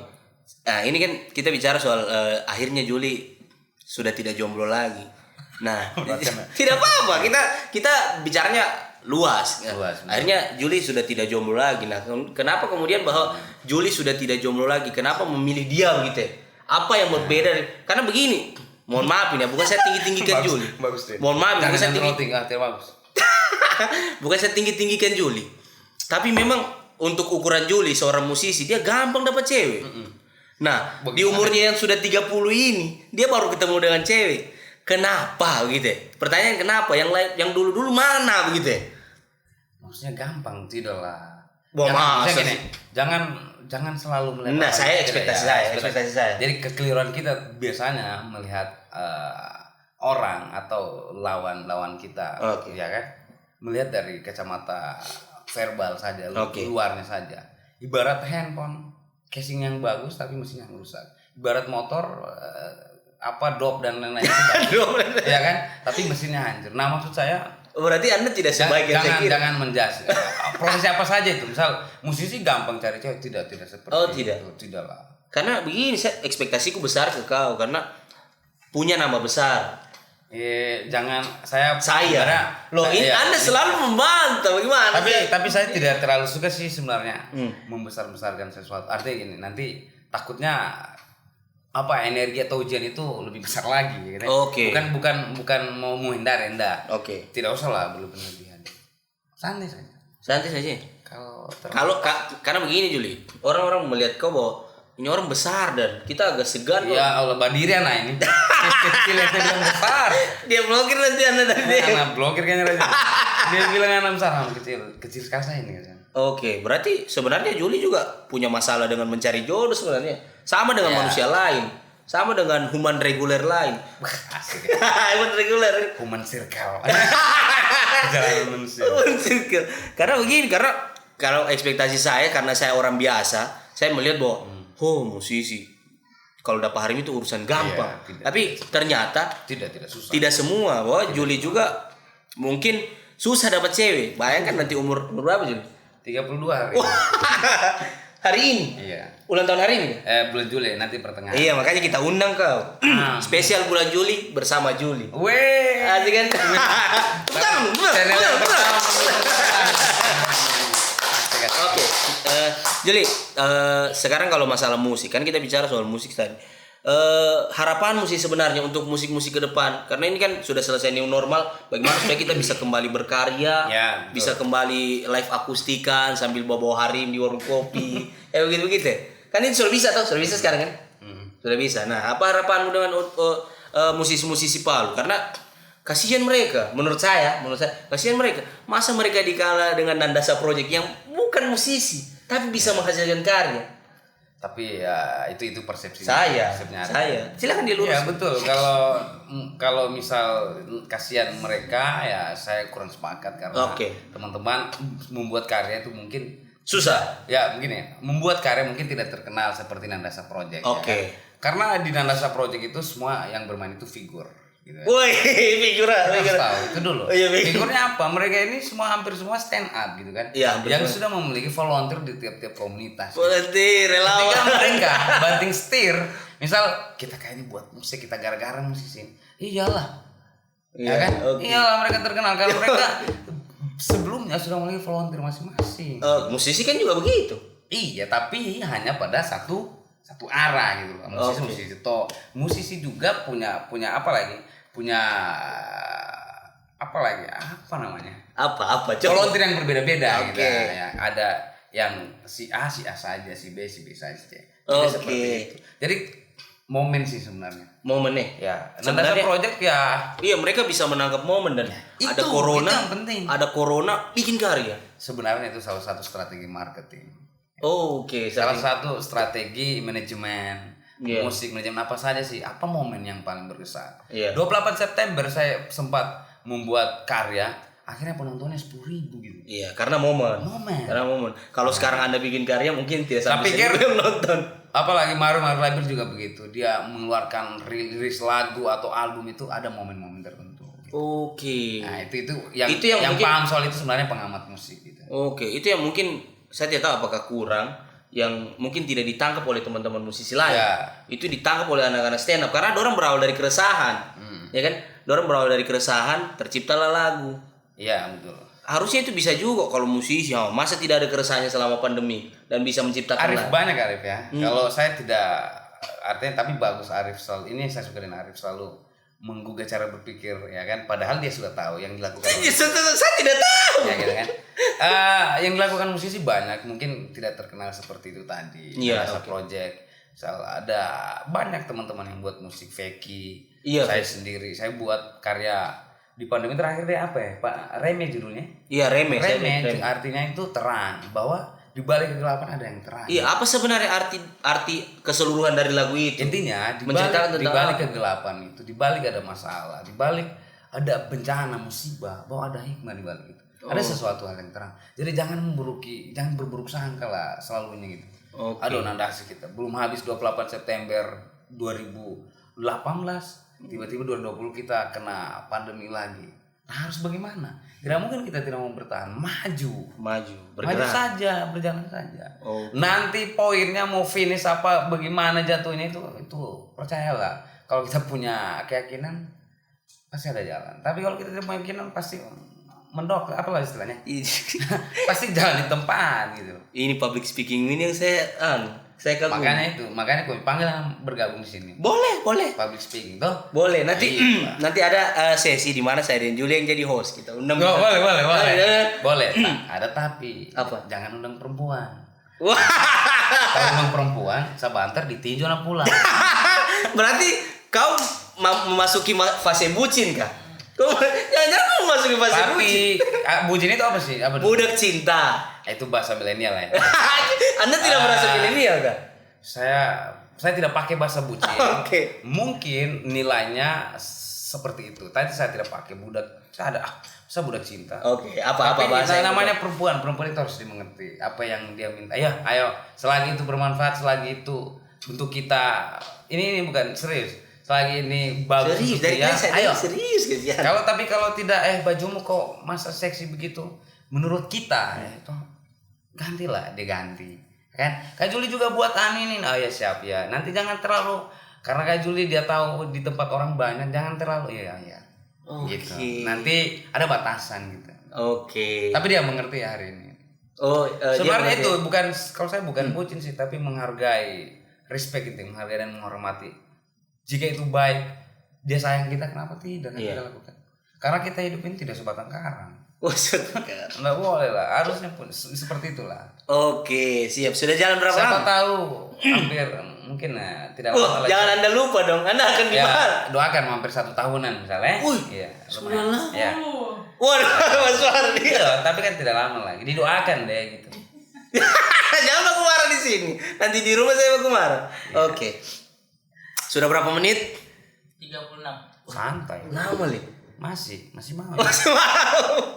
Nah, ini kan kita bicara soal akhirnya Juli sudah tidak jomblo lagi. Nah, tidak apa-apa. Kita bicaranya luas. Akhirnya Juli sudah tidak jomblo lagi. Nah, kenapa kemudian bahwa Juli sudah tidak jomblo lagi? Kenapa memilih dia gitu? Apa yang berbeda? Karena begini. Mohon maaf ini, bukan saya tinggi-tinggikan Juli. Mohon maaf, bukan saya bukan saya tinggi-tinggikan Juli. Tapi memang untuk ukuran Juli seorang musisi dia gampang dapat cewek. Nah, di umurnya yang sudah 30 ini dia baru ketemu dengan cewek. Kenapa gitu? Pertanyaan kenapa? Yang dulu-dulu mana begitu? Maksudnya gampang tidak lah. Gini, jangan selalu melihat. Nah, saya ekspektasi saya. Jadi kekeliruan kita biasanya melihat orang atau lawan kita, ya kan? Melihat dari kacamata verbal saja, luarnya saja. Ibarat handphone, casing yang bagus tapi mesinnya yang rusak. Ibarat motor dop dan lain-lain itu bagus. Ya kan? Tapi mesinnya hancur. Nah, maksud saya berarti Anda tidak sebaik yang saya kira. Jangan menjudge. Profesi apa saja itu. Misal musisi gampang cari cewek, tidak seperti itu. Tidak lah. Karena begini, ekspektasiku besar ke kau karena punya nama besar. Jangan Anda selalu membantah bagaimana? Tapi saya tidak terlalu suka sih sebenarnya membesar-besarkan sesuatu. Artinya gini, nanti takutnya energi atau ujian itu lebih besar lagi gitu. Bukan mau menghindar enggak. Tidak usah lah berlebihan. Santai saja. Karena begini Juli, orang-orang melihat kau bahwa ini orang besar dan kita agak segan. Ya Allah, bandiri anak ini. Kecil yang bilang besar. Dia blokir nanti Anda tadi. Anak blokir kayaknya Raja. Dia bilang anak besar, kecil sekali saya ini kan. Berarti sebenarnya Juli juga punya masalah dengan mencari jodoh sebenarnya. Sama dengan manusia lain. Sama dengan human reguler lain. Asik. Human reguler. Human circle. Jalan manusia. Human circle. Karena begini, karena kalau ekspektasi saya karena saya orang biasa, saya melihat bahwa musisi kalau dapat hari itu urusan gampang. Tapi ternyata tidak susah. Tidak semua. Bahwa Juli juga mungkin susah dapat cewek. Bayangkan nanti umur berapa Juli? 32 hari. Hari ini? Iya. Ulang tahun hari ini? Bulan Juli nanti pertengahan. Iya, makanya kita undang kau. Spesial bulan Juli bersama Juli. Weh. Asik kan? Oke. Juli, sekarang kalau masalah musik, kan kita bicara soal musik tadi. Harapanmu sih sebenarnya untuk musik-musik ke depan, karena ini kan sudah selesai new normal, bagaimana supaya kita bisa kembali berkarya, bisa kembali live akustikan sambil bawa harim di warung kopi, begitu kan ini sudah bisa sekarang kan, sudah bisa. Nah, apa harapanmu dengan musisi-musisi Palu? Karena kasihan mereka, menurut saya kasihan mereka, masa mereka dikalah dengan Nandasa Project yang bukan musisi tapi bisa menghasilkan karya. Tapi ya itu persepsi saya silakan dilurus. Ya betul, kalau misal kasihan mereka ya saya kurang sepakat karena teman-teman membuat karya itu mungkin susah. Ya begini, membuat karya mungkin tidak terkenal seperti Nandasa Project. Ya kan? Karena di Nandasa Project itu semua yang bermain itu figur. gitu. Woi, figura. Harus tahu itu dulu. Oh, iya, Figurnya apa? Mereka ini hampir semua stand up gitu kan. Iya, yang sudah memiliki volunteer di tiap-tiap komunitas. Volunteer, relawan. Ketika mereka banting setir, misal kita kayaknya buat musik, kita gara-gara musisi. Iyalah. Iya, Ya kan? oke. Iyalah mereka terkenal karena mereka sebelumnya sudah memiliki volunteer masing-masing. Musisi kan juga begitu. Iya, tapi hanya pada satu arah gitu loh. Musisi musisi juga punya apa lagi? Punya apa lagi? Apa namanya? Apa? Volunteer yang berbeda-beda gitu. Oke. Ya, ada yang si A saja, si B saja. Jadi Oke. seperti itu. Jadi momen sih sebenarnya. Momennya. Ya, Sebenarnya Natasha Project ya iya, mereka bisa menangkap momen dan ada itu corona. yang penting. Ada corona bikin karya. Sebenarnya itu salah satu strategi marketing. Oke, Salah satu strategi manajemen Iya. musik, manajemen apa saja sih? Apa momen yang paling berkesan? Iya. 28 September saya sempat membuat karya, akhirnya penontonnya 10.000 gitu. Iya, karena momen. Karena momen. Kalau sekarang Anda bikin karya mungkin tidak sampai Saya pikir- 1.000 yang nonton. Apalagi Maroon Label juga begitu. Dia mengeluarkan rilis lagu atau album itu ada momen-momen tertentu. Oke. Nah, itu yang mungkin- paham soal itu sebenarnya pengamat musik gitu. Oke, itu yang mungkin saya tidak tahu apakah kurang yang mungkin tidak ditangkap oleh teman-teman musisi lain. Ya. Itu ditangkap oleh anak-anak stand up karena dorang berawal dari keresahan. Ya kan? Dorang berawal dari keresahan, terciptalah lagu. Iya, betul. Harusnya itu bisa juga kalau musisi, masa tidak ada keresahannya selama pandemi dan bisa menciptakan Arif lagu. banyak Arif ya. Kalau saya tidak artinya tapi bagus Arif selalu ini saya suka dengan Arif selalu menggugah cara berpikir ya kan. Padahal dia sudah tahu yang dilakukan. Saya tidak tahu. Ya gitu kan. Yang dilakukan musisi banyak mungkin tidak terkenal seperti itu tadi. Iya, Natasha Project. Misal ada banyak teman-teman yang buat musik Feki. Iya, Saya sendiri saya buat karya di pandemi terakhir deh apa ya Pak Reme judulnya. Iya, Reme. Artinya itu terang bahwa di balik kegelapan ada yang terang. Iya, apa sebenarnya arti keseluruhan dari lagu itu? Intinya di Menceritakan tentang balik apa? kegelapan itu, di balik ada masalah, di balik ada bencana, musibah, bahwa ada hikmah di balik itu. Ada sesuatu hal yang terang. Jadi jangan berburuk sangka lah selalunya gitu. Oke. Aduh nandasi kita belum habis 28 September 2018, tiba-tiba 2020 kita kena pandemi lagi. Nah, harus bagaimana? Tidak mungkin kita tidak mau bertahan, maju bergerak. saja, berjalan saja. Oh. Nanti poinnya mau finish apa bagaimana jatuhnya itu percayalah. Kalau kita punya keyakinan pasti ada jalan. Tapi kalau kita tidak punya keyakinan pasti mendok apalah istilahnya. Pasti jalan di tempat gitu. Ini public speaking ini yang saya kagum. Makanya kau panggil bergabung di sini. Boleh. Public speaking toh? Boleh, nanti Iya. nanti ada sesi di mana saya dan Julia yang jadi host kita undang. Boleh. Boleh. Ada tapi. Apa? Jangan undang perempuan. Wah, Kalau undang perempuan, sabanter ditinju anak pulang. berarti kau memasuki fase bucin kah? Jangan kau memasuki fase bucin. Tapi bucin itu apa sih? Apa Budak cinta. itu bahasa milenial ya. Anda tidak merasa milenial kah? Saya tidak pakai bahasa bucin. Oke. Mungkin nilainya seperti itu. Tadi saya tidak pakai budak. Saya budak cinta. Oke, apa Tapi bahasa namanya perempuan itu harus dimengerti apa yang dia minta. Ayo, selagi itu bermanfaat, selagi itu untuk kita ini bukan serius. Selagi ini bagus serius untuk dari dia. saya Ayo. serius gitu ya. Kalau tidak bajumu kok masa seksi begitu. Menurut kita itu gantilah, diganti. Kan? Kak Juli juga buat ini. Oh ya siap ya. Nanti jangan terlalu karena Kak Juli dia tahu di tempat orang banyak, jangan terlalu ya. Oke. Gitu. Nanti ada batasan gitu. Oke. Tapi dia mengerti hari ini. dia Sebenarnya itu mengerti. bukan kalau saya bukan bucin sih, tapi menghargai, respect itu, menghargai dan menghormati. Jika itu baik, dia sayang kita, kenapa tidak Iya. kita lakukan? Karena kita hidup ini tidak sebatang karang. Maksudnya. Nggak boleh lah, harusnya pun seperti itulah. Oke, siap. Sudah jalan berapa Siapa lama? tahu hampir mungkin tidak lama lagi. Jangan Anda lupa dong. Anda akan Ya, gimana? doakan hampir 1 tahunan misalnya. Wih, Iya, sudah lama. Ya. Waduh, Mas Wardi. Iya, tapi kan tidak lama lagi. Didoakan deh gitu. Jangan baku marah di sini. Nanti di rumah saya baku marah. Oke. Sudah berapa menit? 36. Santai. Lama nih. Masih mau. Masih mau.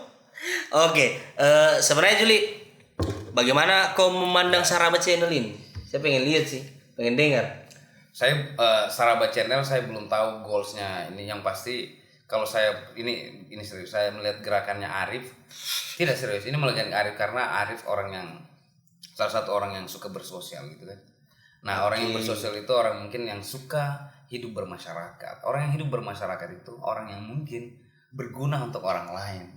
Oke, sebenarnya Juli, bagaimana kau memandang Sarabat Channel ini? Saya pengen lihat sih, pengen dengar. Saya Saraba Channel saya belum tahu goalsnya. Ini yang pasti kalau saya ini serius, saya melihat gerakannya Arif. Tidak serius, ini melihat Arif karena Arif salah satu orang yang suka bersosial gitu kan. Nah, orang yang bersosial itu orang mungkin yang suka hidup bermasyarakat. Orang yang hidup bermasyarakat itu orang yang mungkin berguna untuk orang lain.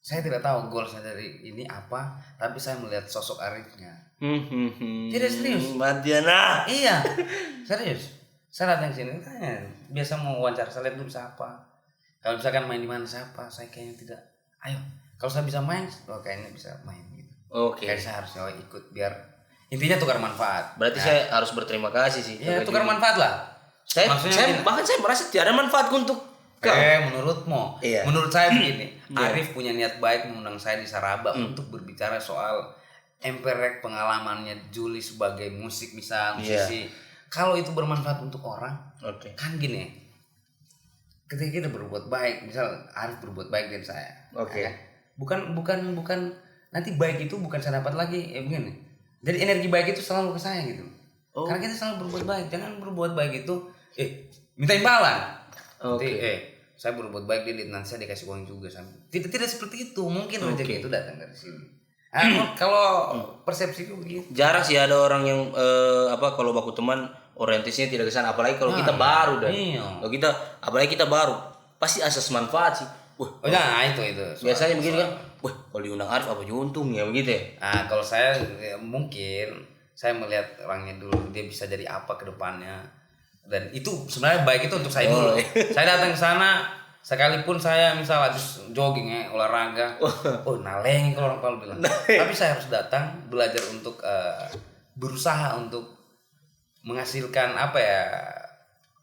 Saya tidak tahu goalsnya dari ini apa, tapi saya melihat sosok Arifnya. Tidak serius. Madiana. Iya, serius. Saya datang ke sini, biasa mau wawancara, saya lihat dulu siapa. Kalau misalkan main di mana siapa, saya kayaknya tidak. Ayo, kalau saya bisa main, kayaknya bisa main gitu. Oke. Kayak saya harusnya ikut biar intinya tukar manfaat. Berarti saya harus berterima kasih sih. Ya, tukar manfaat lah. Bahkan saya merasa tiada manfaatku untuk menurutmu? Iya. Menurut saya begini, Arif punya niat baik mengundang saya di Saraba untuk berbicara soal emperek pengalamannya Juli sebagai musisi. Kalau itu bermanfaat untuk orang, kan gini. Ketika kita berbuat baik, misal Arif berbuat baik dengan saya. Ya, bukan nanti baik itu bukan saya dapat lagi begini. Jadi energi baik itu selalu ke saya gitu. Karena kita selalu berbuat baik. Jangan berbuat baik itu minta imbalan. Nanti saya berbuat baik di nanti saya dikasih uang juga. Tidak seperti itu. Mungkin rezeki itu datang dari sini. Kalau persepsiku begitu. Jarang sih ada orang yang kalau baku teman orientasinya tidak ke sana, apalagi kalau kita baru dan apalagi kita baru pasti asas manfaat sih. Itu biasanya begini kan. Kalau diundang Arif apa untung ya begitu ya. Nah, kalau saya mungkin saya melihat orangnya dulu dia bisa jadi apa ke depannya. Dan itu sebenarnya baik itu untuk saya dulu. Saya datang ke sana sekalipun saya misal habis jogging olahraga. Naleng kalau orang bilang. Tapi saya harus datang belajar untuk berusaha untuk menghasilkan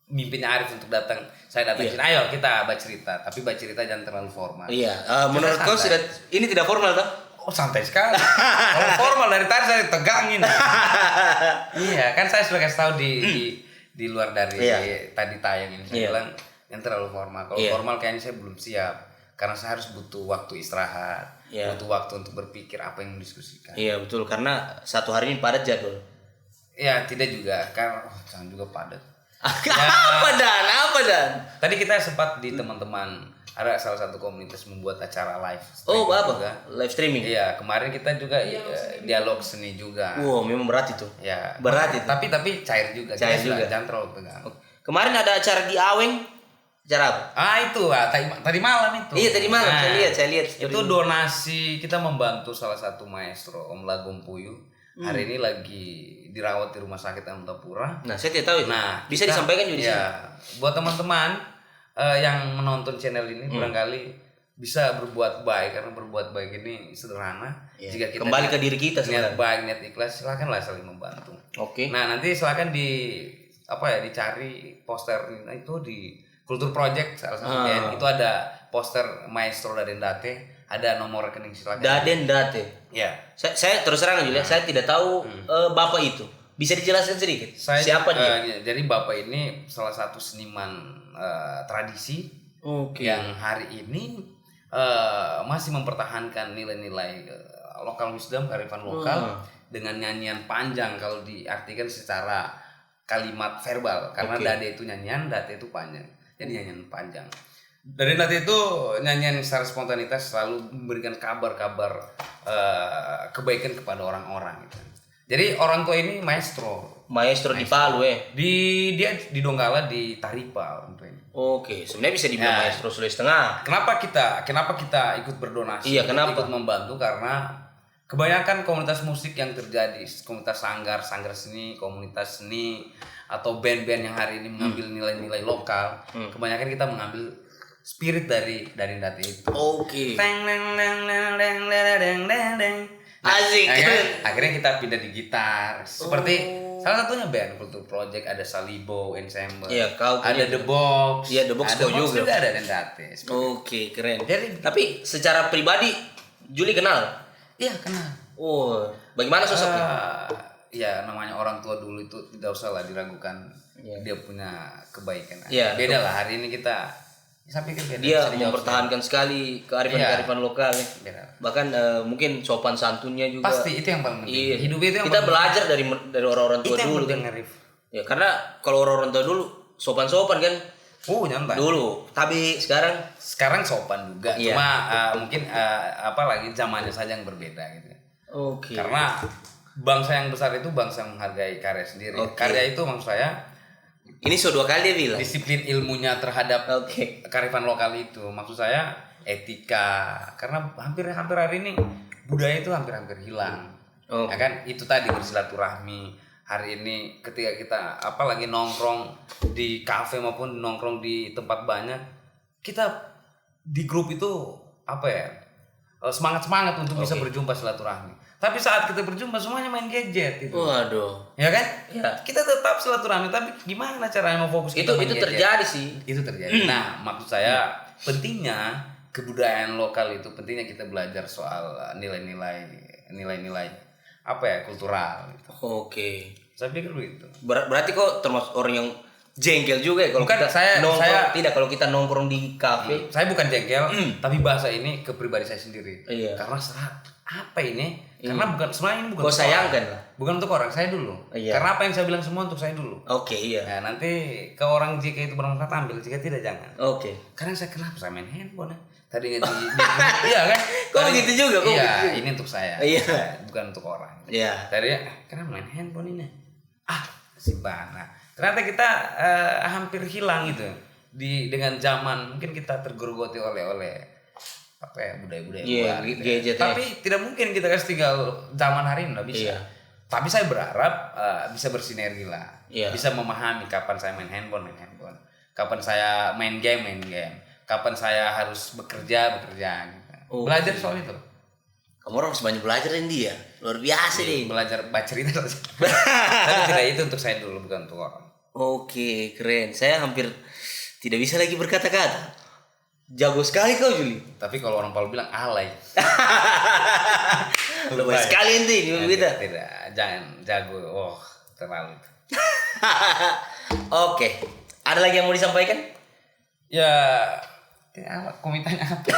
mimpinya Arif untuk datang. Saya datang sini. Ayo kita bercerita, tapi bercerita jangan terlalu formal. Iya, menurut kau ini tidak formal toh? Santai sekali. Kalau formal dari tadi saya tegangin. Iya, kan saya sudah kasih tahu di luar dari tadi tayang ini saya bilang yang terlalu formal. Kalau formal kayaknya saya belum siap karena saya harus butuh waktu istirahat, butuh waktu untuk berpikir apa yang didiskusikan. Iya betul, karena satu hari ini padat jadwal. Ya tidak juga, karena jangan juga padat. Apa dan? Tadi kita sempat di teman-teman ada salah satu komunitas membuat acara live. Live streaming? Iya, kemarin kita juga dialog seni juga. Memang berat itu. Ya. Berat itu. Tapi cair juga. Jangan terlalu tegang. Kemarin ada acara di Aweng. Acara apa? Itu tadi malam itu. Iya tadi malam. Saya lihat. Itu donasi kita membantu salah satu maestro Om Lagom Puyu. Hari ini lagi dirawat di rumah sakit Antapura. Nah, saya tidak tahu. Nah, bisa disampaikan juga di sini. Buat teman-teman yang menonton channel ini barangkali bisa berbuat baik, karena berbuat baik ini sederhana. Jika kita kembali ke diri kita niat baik, niat ikhlas, silakanlah saling membantu. Nah, nanti silakan dicari poster itu di Kultur Project salah satunya. Itu ada poster Maestro Daden Date. Ada nomor rekening, silakan. Daden Date. Ya. Saya terus terang aja, saya tidak tahu Bapak itu. Bisa dijelaskan sedikit? Siapa dia? Jadi Bapak ini salah satu seniman tradisi yang hari ini masih mempertahankan nilai-nilai lokal wisdom, kearifan lokal dengan nyanyian panjang kalau diartikan secara kalimat verbal. Karena Dade itu nyanyian, Date itu panjang. Jadi nyanyian panjang. Dari nanti itu nyanyian secara spontanitas selalu memberikan kabar-kabar kebaikan kepada orang-orang gitu. Jadi orang tua ini maestro di Palu dia di Donggala di Taripa orang tua ini. Sebenarnya bisa dibilang maestro Sulawesi Tengah. Kenapa kita ikut berdonasi? Ikut membantu karena kebanyakan komunitas musik yang terjadi, komunitas sanggar seni, komunitas seni atau band-band yang hari ini mengambil nilai-nilai lokal, kebanyakan kita mengambil spirit dari Date itu. Asik. Akhirnya kita pindah di gitar. Seperti salah satunya band Kultur Project, ada Salibo Ensemble. Ada The Box. Iya, The Box juga ada Date. Keren. Tapi secara pribadi Juli kenal? Iya, kenal. Bagaimana sosoknya? Ya namanya orang tua dulu itu tidak usah lah diragukan dia punya kebaikan. Beda lah hari ini kita saya pikir beda. Dia mempertahankan sekali kearifan lokal ya. Bahkan mungkin sopan santunnya juga. Pasti itu yang paling penting. Hidup itu kita belajar dari orang-orang tua dulu kan. Ya karena kalau orang tua dulu sopan-sopan kan Nyantai. dulu, tapi Sekarang sopan juga, Iya. cuma mungkin apa lagi zamannya saja yang berbeda gitu. oke. Karena bangsa yang besar itu bangsa yang menghargai karya sendiri. Oke. Karya itu maksud saya Ini dua kali dia bilang. disiplin ilmunya terhadap Oke. kearifan lokal itu. Maksud saya etika. Karena hampir hari ini budaya itu hampir hilang. Oh. Ya kan itu tadi bersilaturahmi. Hari ini ketika kita apalagi nongkrong di kafe maupun nongkrong di tempat banyak, kita di grup itu apa ya? Semangat untuk bisa berjumpa silaturahmi. Tapi saat kita berjumpa semuanya main gadget itu. Waduh. Ya kan? Ya. Kita tetap silaturahmi tapi gimana caranya mau fokus kita main Itu gadget? terjadi sih. Itu terjadi. Nah, maksud saya pentingnya kebudayaan lokal itu, pentingnya kita belajar soal nilai-nilai apa ya, kultural gitu. Oke. Saya pikir begitu. Berarti kok termasuk orang yang jengkel juga ya kalau Bukan, kita saya- nongkrong, tidak kalau kita nongkrong di kafe. Saya bukan jengkel, tapi bahasa ini ke pribadi saya sendiri. Iya. Karena apa ini? Karena bukan sebenarnya ini bukan Kau untuk sayangkan orang. lah. Bukan untuk orang, saya dulu. Iya. Karena apa yang saya bilang semua untuk saya dulu. Oke, iya. Nah, nanti ke orang jika itu bermanfaat ambil, jika tidak jangan. Oke. Karena saya kenapa saya main handphone ya? Tadinya iya kan? Kok begitu juga, kok Iya, begitu juga. ini untuk saya. Iya. Bukan untuk orang. Iya. Tadinya kenapa main handphone ini? Simpan. Nah, ternyata kita hampir hilang gitu dengan zaman. Mungkin kita tergerogoti oleh apa ya, budaya-budaya Iya, luar gitu ya. gadget ya. Tapi tidak mungkin kita kasih tinggal zaman hari ini, nggak bisa. Iya. Tapi saya berharap bisa bersinergi lah. Iya. Bisa memahami kapan saya main handphone. Kapan saya main game. Kapan saya harus bekerja gitu. Oh, Belajar soal itu. Kamu harus banyak belajar dari dia. Luar biasa nih. Belajar baca cerita saja. Tapi tidak, itu untuk saya dulu, bukan untuk orang. Oke, keren. Saya hampir tidak bisa lagi berkata-kata. Jago sekali kau, Juli. Tapi kalau orang Palu bilang alay. Lebih sekali ente di kita. Tidak, jangan jago. Oh, terlalu. Oke. Ada lagi yang mau disampaikan? Ya, komentarnya apa?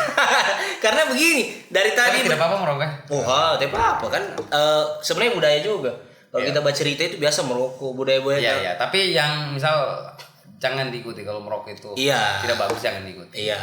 Karena begini, dari Tapi tadi tidak apa-apa merokok. tidak apa kan? Sebenarnya budaya juga. Kalau kita baca cerita itu biasa merokok, budaya-budaya. Iya. Tapi yang misal jangan diikuti kalau merokok itu. Iya. Tidak bagus, jangan diikuti. Iya.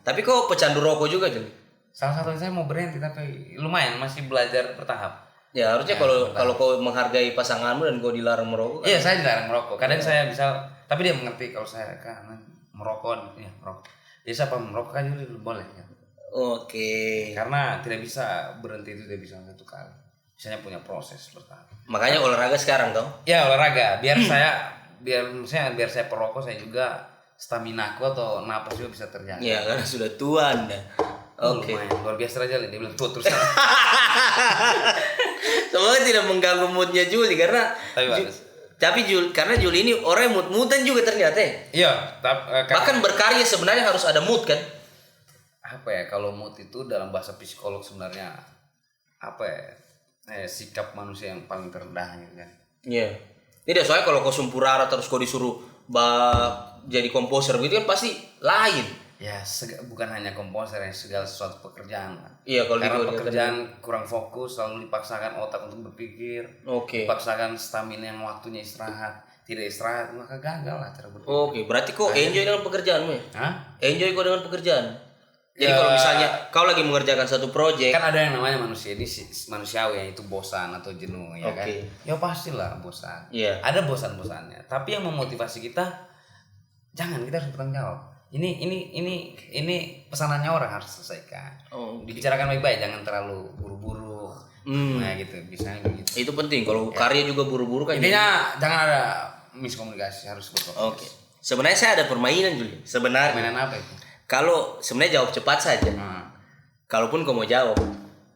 Tapi kok pecandu rokok juga, Juli? Salah satu saya mau berhenti tapi lumayan masih belajar bertahap. Ya harusnya kalau kau menghargai pasanganmu dan kau dilarang merokok. Iya, saya dilarang merokok. Kadang saya misal, tapi dia mengerti kalau saya kan merokok, ya merokok. Dia siapa merokok kan juga boleh ya. Oke. Karena tidak bisa berhenti itu tidak bisa satu kali. Misalnya punya proses bertahap. Makanya olahraga sekarang toh. Ya olahraga, biar saya perokok, saya juga stamina aku atau napas juga bisa terjaga. Ya karena sudah tua Anda. Oke. Lumayan, luar biasa aja dia bilang tua terus. Semoga tidak mengganggu moodnya Juli karena Tapi bagus. Karena Juli ini orang yang mood-moodan juga ternyata. Iya, Bahkan berkarya sebenarnya harus ada mood kan? apa ya, kalau mood itu dalam bahasa psikolog sebenarnya apa ya? Sikap manusia yang paling terendah gitu kan. Iya. Tidak, soalnya kalau kau sumpurara terus kau disuruh jadi komposer gitu kan pasti lain. Ya, bukan hanya komposer, yang segala sesuatu pekerjaan kan. Iya, kalau Karena di pekerjaan kurang fokus, lalu dipaksakan otak untuk berpikir, Oke. dipaksakan stamina yang waktunya istirahat, tidak istirahat maka gagal lah cara berpikir. Oke, berarti kau enjoy dengan pekerjaanmu ya? Hah? Enjoy kau dengan pekerjaan. Jadi Ya. kalau misalnya kau lagi mengerjakan satu proyek, Kan ada yang namanya manusia ini manusiawi, yang itu bosan atau jenuh ya kan. Oke. Ya pastilah bosan. Iya. Ada bosan-bosannya, tapi yang memotivasi kita jangan, kita harus bertanggung jawab. Ini pesanannya orang harus selesaikan. Oh, Dibicarakan baik-baik, jangan terlalu buru-buru. Nah gitu, misalnya begitu. itu penting. Kalau karya juga buru-buru kan. Intinya jangan ada miskomunikasi, harus berproses. Oke. Sebenarnya saya ada permainan Juli. Sebenarnya. Mainan apa itu? Kalau sebenarnya jawab cepat saja. Kalaupun kau mau jawab.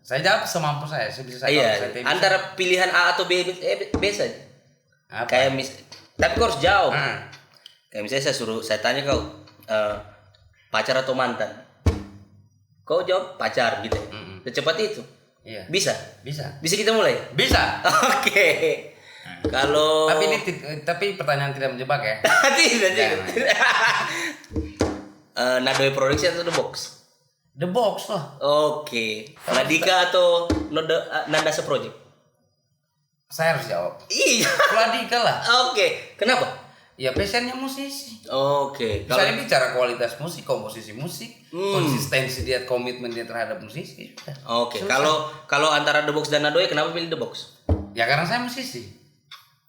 Saya jawab semampu saya bisa. Iya. Kalau saya tidak Antara pilihan A atau B, B saja. Apa? Kayak tapi kau harus jawab. Ah. Kayak misalnya saya tanya kau pacar atau mantan. Kau jawab pacar gitu. Secepat itu. Iya. Bisa. Bisa. Bisa kita mulai. Bisa. Oke. Kalau Tapi pertanyaan tidak menjebak ya. tidak. Jangan. Nadoi Production atau The Box? The Box lah. Oke. Nadika atau Nandasa Project? Saya harus jawab. Iya. Radikal lah. Oke. Kenapa? Ya passionnya musisi. Oke. Misalnya bicara kualitas musik, komposisi musik, konsistensi dia, komitmen dia terhadap musisi. Oke. Kalau antara The Box dan Nadoya, kenapa pilih The Box? Ya karena saya musisi.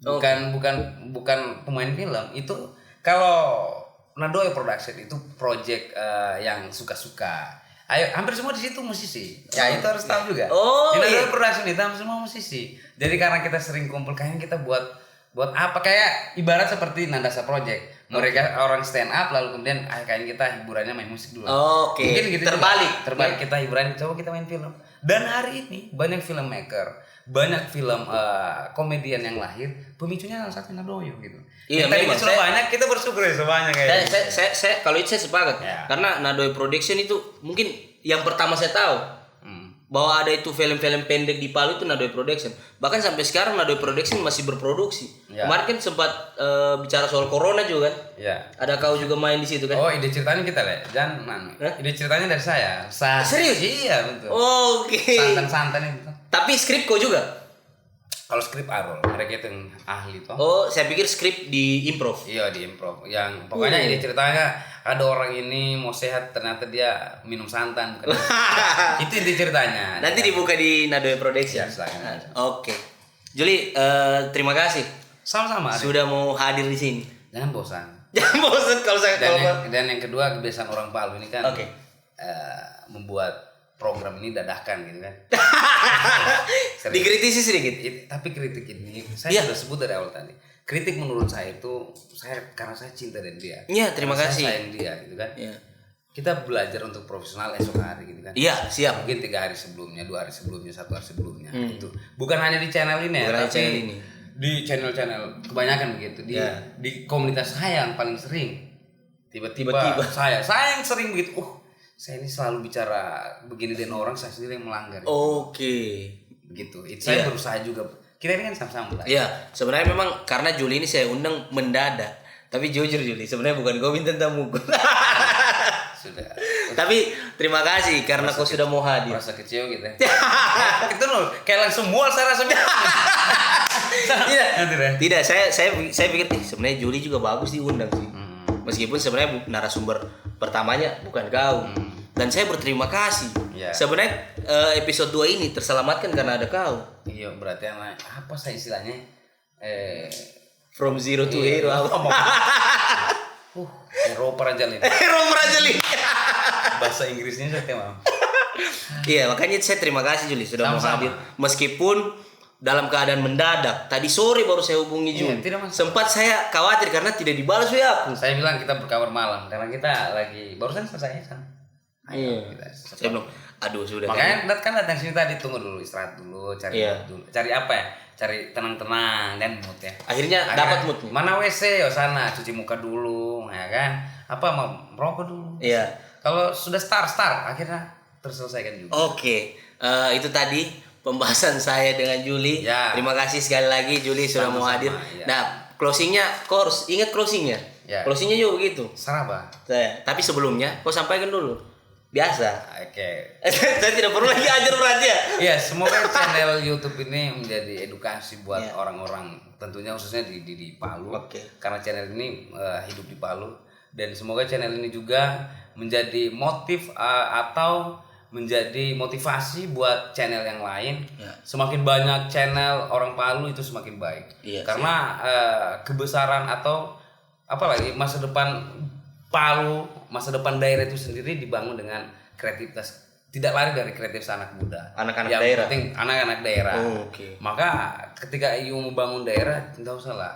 Bukan pemain film. Itu kalau Nadoya Production itu project yang suka-suka. Ayo, hampir semua di situ musisi. Ya itu harus tahu juga. Di Nadoya Production itu hampir semua musisi. Jadi karena kita sering kumpul, kayaknya kita buat apa, kayak ibarat seperti Nandasa Project. Mereka orang stand up lalu kemudian kayaknya kita hiburannya main musik dulu. Mungkin gitu. Terbalik kita hiburan, coba kita main film. Dan hari ini banyak filmmaker, banyak film komedian yang lahir, pemicunya salah satu Nadoya gitu. Iya, memang sudah banyak, kita bersyukur ya sebanyak kayak. Saya kalau itu saya sepakat. Ya. Karena Nadoya Production itu mungkin yang pertama saya tahu. Bahwa ada itu film-film pendek di Palu itu Nadoya Production. Bahkan sampai sekarang Nadoya Production masih berproduksi. Ya. Kemarin kan sempat bicara soal corona juga kan? Ya. Ada kau juga main di situ kan? Oh, ide ceritanya kita lihat. Jangan. Ide ceritanya dari saya. Serius? Iya, betul. Oke. Santan-santan itu. Tapi skrip kau juga? Kalau skrip Arul, mereka itu yang ahli toh. Oh, saya pikir skrip di improv. Iya, di improv. Yang pokoknya ide ceritanya ada orang ini mau sehat ternyata dia minum santan bukan. Itu ide ceritanya. Nanti dibuka di Nadoya Production. Ya, Oke. Juli, terima kasih. Sama-sama. Sudah mau hadir di sini. Jangan bosan. Jangan bosan kalau saya dan yang kedua, kebiasaan orang Palu ini kan membuat program ini dadakan gitu kan. Dikritisi sedikit. Tapi kritik ini saya sudah sebut dari awal tadi. Kritik menurut saya itu karena saya cinta dengan dia. Iya, terima kasih. Saya sayang dia gitu kan. Iya. Kita belajar untuk profesional esok hari gitu kan. Iya, siap. Mungkin 3 hari sebelumnya, 2 hari sebelumnya, 1 hari sebelumnya gitu. Bukan hanya di channel ini ya, tapi di channel-channel kebanyakan begitu. Di komunitas saya yang paling sering tiba-tiba saya yang sering begitu. Saya ini selalu bicara begini dengan orang, saya sendiri yang melanggar. Oke. Begitu. Saya berusaha juga. Kita ini kan sama-sama lah. Iya, sebenarnya memang karena Juli ini saya undang mendadak. Tapi jujur Juli, sebenarnya bukan kau minta tamuku. Sudah. Tapi terima kasih karena kau sudah mau hadir. Merasa kecil gitu ya. Itu loh, kayak langsung mual saya rasa. Tidak, saya pikir sebenarnya Juli juga bagus diundang sih. Meskipun sebenarnya narasumber pertamanya bukan kau. Dan saya berterima kasih. Sebenarnya episode 2 ini terselamatkan karena ada kau. Iya, berarti apa saya istilahnya? From zero to hero. Hero Prajalin. Bahasa Inggrisnya saya tema. Iya, makanya saya terima kasih Juli sudah mau hadir. Meskipun dalam keadaan mendadak. Tadi sore baru saya hubungi Juli. Sempat saya khawatir karena tidak dibalas WA aku. Saya bilang kita berkabar malam karena kita lagi barusan selesai kan. Iya. Saya belum. Aduh sudah. Makanya datang sini tadi, tunggu dulu, istirahat dulu, cari dulu. Cari apa ya? Cari tenang-tenang dan mood ya. Akhirnya dapat mood. Mana WC? Sana cuci muka dulu, ya kan? Apa mau merokok dulu? Iya. Kalau sudah start akhirnya terselesaikan juga. Oke. Itu tadi pembahasan saya dengan Juli. Ya. Terima kasih sekali lagi Juli sudah mau hadir. Ya. Nah, closingnya kau harus ingat closingnya. Ya. Closingnya juga begitu. Saraba. Tapi sebelumnya kau sampaikan dulu. Biasa. Oke. Saya tidak perlu lagi ajar berarti ya. Iya, semoga channel YouTube ini menjadi edukasi buat orang-orang, tentunya khususnya di Palu. Karena channel ini hidup di Palu, dan semoga channel ini juga menjadi motif atau menjadi motivasi buat channel yang lain. Semakin banyak channel orang Palu itu semakin baik. Karena kebesaran atau apalagi masa depan Palu, masa depan daerah itu sendiri dibangun dengan kreativitas, tidak lari dari kreativitas anak muda. Anak-anak daerah. Penting anak-anak daerah. Maka ketika IU membangun daerah, tidak usah lah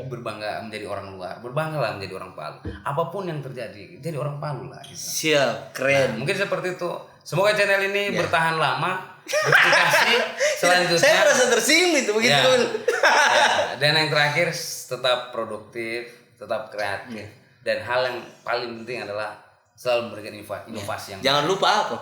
berbangga menjadi orang luar, berbanggalah menjadi orang Palu. Apapun yang terjadi, jadi orang Palu lah. Gitu. Siap, keren. Mungkin seperti itu. Semoga channel ini bertahan lama, berkreasi selanjutnya. Saya merasa tersinggung itu begitu. Dan yang terakhir, tetap produktif, tetap kreatif. Dan hal yang paling penting adalah selalu memberikan inovasi yang jangan lupa apa?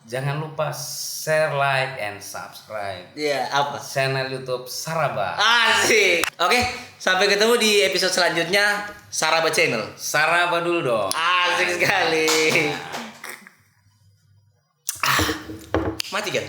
Jangan lupa share, like, and subscribe. Apa? Channel YouTube Saraba. Asik. Oke, sampai ketemu di episode selanjutnya Saraba Channel. Saraba dulu dong. Asik sekali. Mati kan?